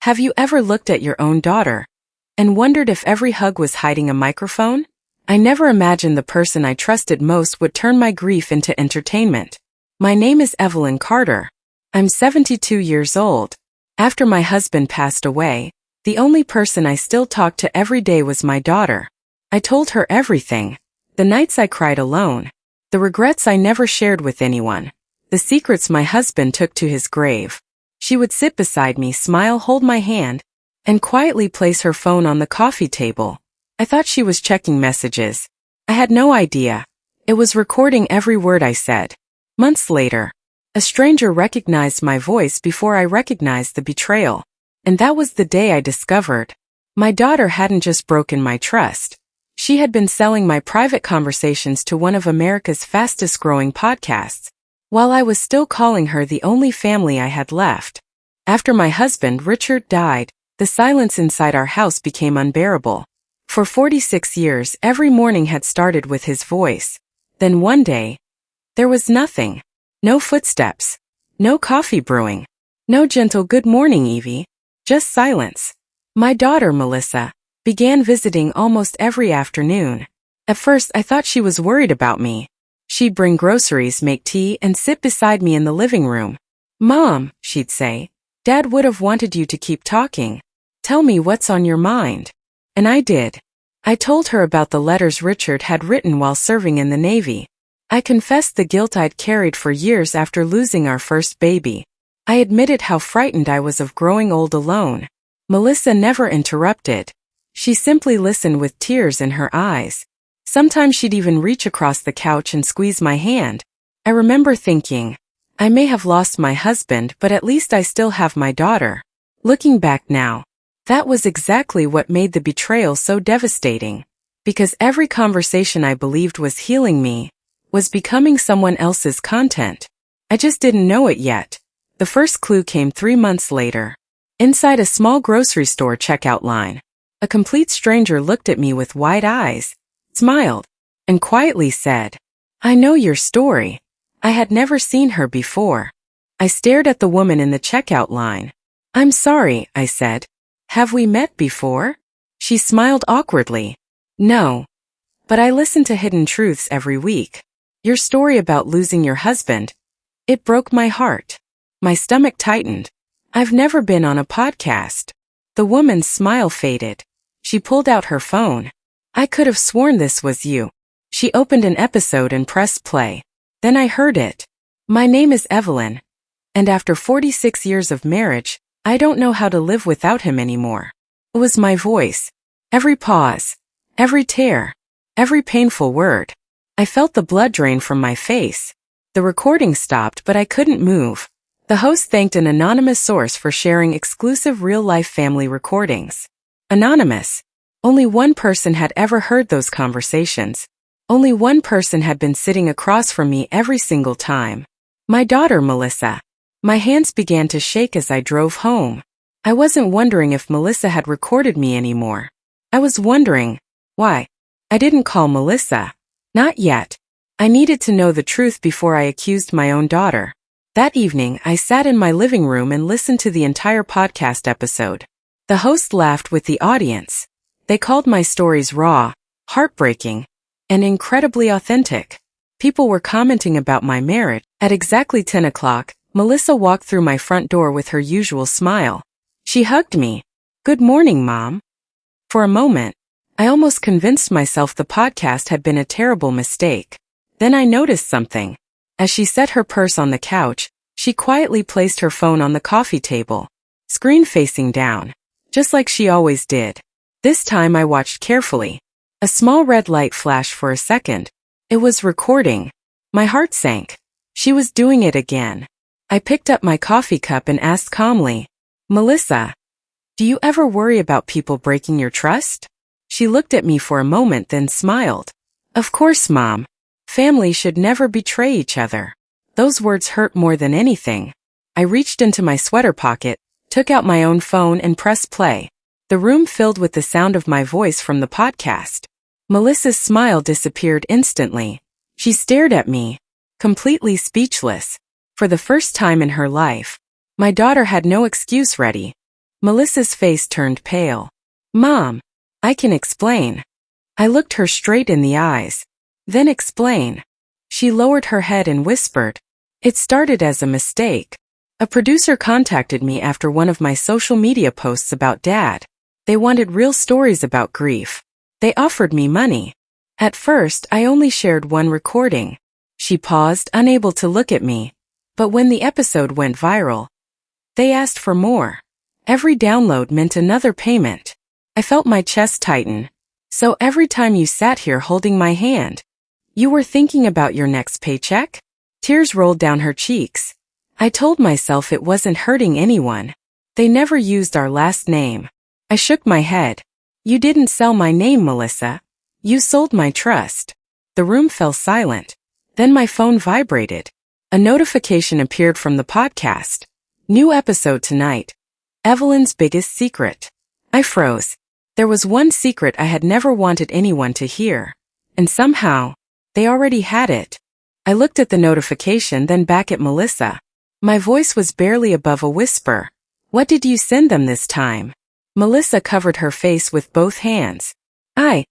Have you ever looked at your own daughter and wondered if every hug was hiding a microphone? I never imagined the person I trusted most would turn my grief into entertainment. My name is Evelyn Carter. I'm 72 years old. After my husband passed away, the only person I still talked to every day was my daughter. I told her everything. The nights I cried alone. The regrets I never shared with anyone. The secrets my husband took to his grave. She would sit beside me, smile, hold my hand, and quietly place her phone on the coffee table. I thought she was checking messages. I had no idea. It was recording every word I said. Months later, a stranger recognized my voice before I recognized the betrayal. And that was the day I discovered my daughter hadn't just broken my trust. She had been selling my private conversations to one of America's fastest-growing podcasts, while I was still calling her the only family I had left. After my husband, Richard, died, the silence inside our house became unbearable. For 46 years, every morning had started with his voice. Then one day, there was nothing. No footsteps. No coffee brewing. No gentle "good morning, Evie." Just silence. My daughter, Melissa, began visiting almost every afternoon. At first, I thought she was worried about me. She'd bring groceries, make tea, and sit beside me in the living room. "Mom," she'd say, "Dad would have wanted you to keep talking. Tell me what's on your mind." And I did. I told her about the letters Richard had written while serving in the Navy. I confessed the guilt I'd carried for years after losing our first baby. I admitted how frightened I was of growing old alone. Melissa never interrupted. She simply listened with tears in her eyes. Sometimes she'd even reach across the couch and squeeze my hand. I remember thinking, I may have lost my husband, but at least I still have my daughter. Looking back now, that was exactly what made the betrayal so devastating. Because every conversation I believed was healing me was becoming someone else's content. I just didn't know it yet. The first clue came 3 months later. Inside a small grocery store checkout line, a complete stranger looked at me with wide eyes, smiled, and quietly said, "I know your story." I had never seen her before. I stared at the woman in the checkout line. "I'm sorry," I said. "Have we met before?" She smiled awkwardly. "No. But I listen to Hidden Truths every week. Your story about losing your husband, it broke my heart." My stomach tightened. I've never been on a podcast. The woman's smile faded. She pulled out her phone. "I could have sworn this was you." She opened an episode and pressed play. Then I heard it. "My name is Evelyn. And after 46 years of marriage, I don't know how to live without him anymore." It was my voice. Every pause. Every tear. Every painful word. I felt the blood drain from my face. The recording stopped, but I couldn't move. The host thanked an anonymous source for sharing exclusive real-life family recordings. Anonymous. Only one person had ever heard those conversations. Only one person had been sitting across from me every single time. My daughter, Melissa. My hands began to shake as I drove home. I wasn't wondering if Melissa had recorded me anymore. I was wondering, why? I didn't call Melissa. Not yet. I needed to know the truth before I accused my own daughter. That evening, I sat in my living room and listened to the entire podcast episode. The host laughed with the audience. They called my stories raw, heartbreaking, and incredibly authentic. People were commenting about my marriage. At exactly 10 o'clock, Melissa walked through my front door with her usual smile. She hugged me. "Good morning, Mom." For a moment, I almost convinced myself the podcast had been a terrible mistake. Then I noticed something. As she set her purse on the couch, she quietly placed her phone on the coffee table, screen facing down, just like she always did. This time I watched carefully. A small red light flashed for a second. It was recording. My heart sank. She was doing it again. I picked up my coffee cup and asked calmly, "Melissa, do you ever worry about people breaking your trust?" She looked at me for a moment, then smiled. "Of course, Mom. Family should never betray each other." Those words hurt more than anything. I reached into my sweater pocket, took out my own phone and pressed play. The room filled with the sound of my voice from the podcast. Melissa's smile disappeared instantly. She stared at me, completely speechless. For the first time in her life, my daughter had no excuse ready. Melissa's face turned pale. Mom, I can explain. I looked her straight in the eyes. Then explain. She lowered her head and whispered. It started as a mistake. A producer contacted me after one of my social media posts about Dad. They wanted real stories about grief. They offered me money. At first, I only shared one recording. She paused, unable to look at me. But when the episode went viral, they asked for more. Every download meant another payment. I felt my chest tighten. So every time you sat here holding my hand, you were thinking about your next paycheck? Tears rolled down her cheeks. I told myself it wasn't hurting anyone. They never used our last name. I shook my head. You didn't sell my name, Melissa. You sold my trust. The room fell silent. Then my phone vibrated. A notification appeared from the podcast. New episode tonight. Evelyn's biggest secret. I froze. There was one secret I had never wanted anyone to hear. And somehow, they already had it. I looked at the notification, then back at Melissa. My voice was barely above a whisper. What did you send them this time? Melissa covered her face with both hands. I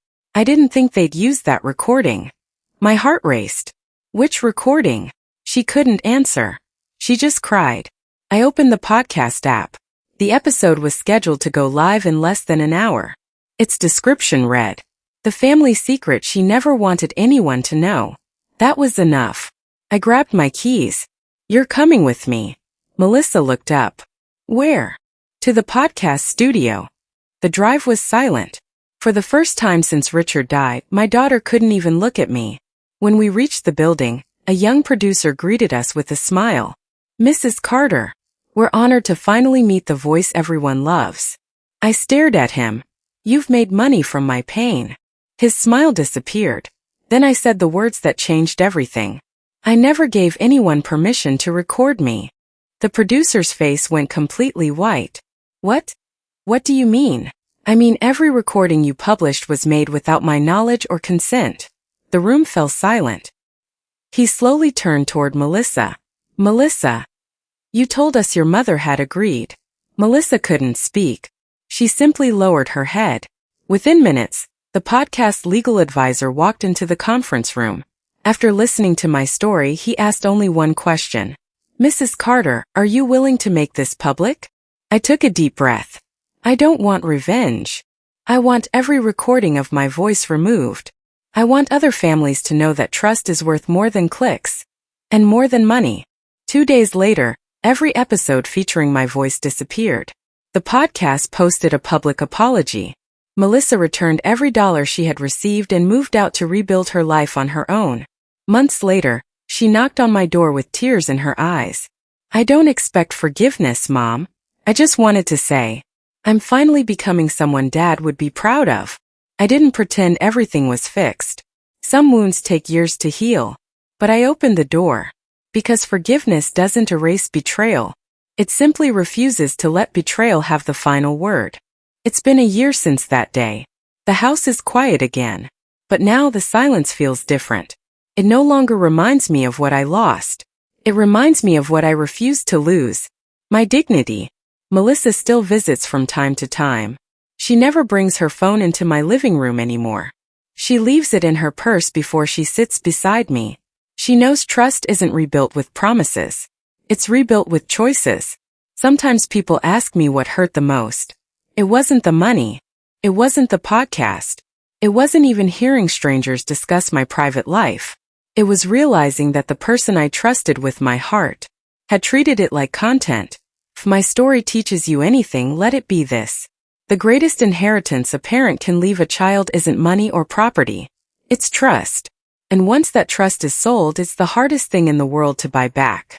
didn't think they'd use that recording. My heart raced. Which recording? She couldn't answer. She just cried. I opened the podcast app. The episode was scheduled to go live in less than an hour. Its description read, "The family secret she never wanted anyone to know." That was enough. I grabbed my keys. You're coming with me. Melissa looked up. Where? To the podcast studio. The drive was silent. For the first time since Richard died, my daughter couldn't even look at me. When we reached the building, a young producer greeted us with a smile. Mrs. Carter, we're honored to finally meet the voice everyone loves. I stared at him. You've made money from my pain. His smile disappeared. Then I said the words that changed everything. I never gave anyone permission to record me. The producer's face went completely white. What? What do you mean? I mean, every recording you published was made without my knowledge or consent. The room fell silent. He slowly turned toward Melissa. Melissa, you told us your mother had agreed. Melissa couldn't speak. She simply lowered her head. Within minutes, the podcast's legal advisor walked into the conference room. After listening to my story, he asked only one question. Mrs. Carter, are you willing to make this public? I took a deep breath. I don't want revenge. I want every recording of my voice removed. I want other families to know that trust is worth more than clicks. And more than money. 2 days later, every episode featuring my voice disappeared. The podcast posted a public apology. Melissa returned every dollar she had received and moved out to rebuild her life on her own. Months later, she knocked on my door with tears in her eyes. I don't expect forgiveness, Mom. I just wanted to say, I'm finally becoming someone Dad would be proud of. I didn't pretend everything was fixed. Some wounds take years to heal. But I opened the door. Because forgiveness doesn't erase betrayal. It simply refuses to let betrayal have the final word. It's been a year since that day. The house is quiet again. But now the silence feels different. It no longer reminds me of what I lost. It reminds me of what I refused to lose. My dignity. Melissa still visits from time to time. She never brings her phone into my living room anymore. She leaves it in her purse before she sits beside me. She knows trust isn't rebuilt with promises. It's rebuilt with choices. Sometimes people ask me what hurt the most. It wasn't the money. It wasn't the podcast. It wasn't even hearing strangers discuss my private life. It was realizing that the person I trusted with my heart had treated it like content. If my story teaches you anything, let it be this. The greatest inheritance a parent can leave a child isn't money or property. It's trust. And once that trust is sold, it's the hardest thing in the world to buy back.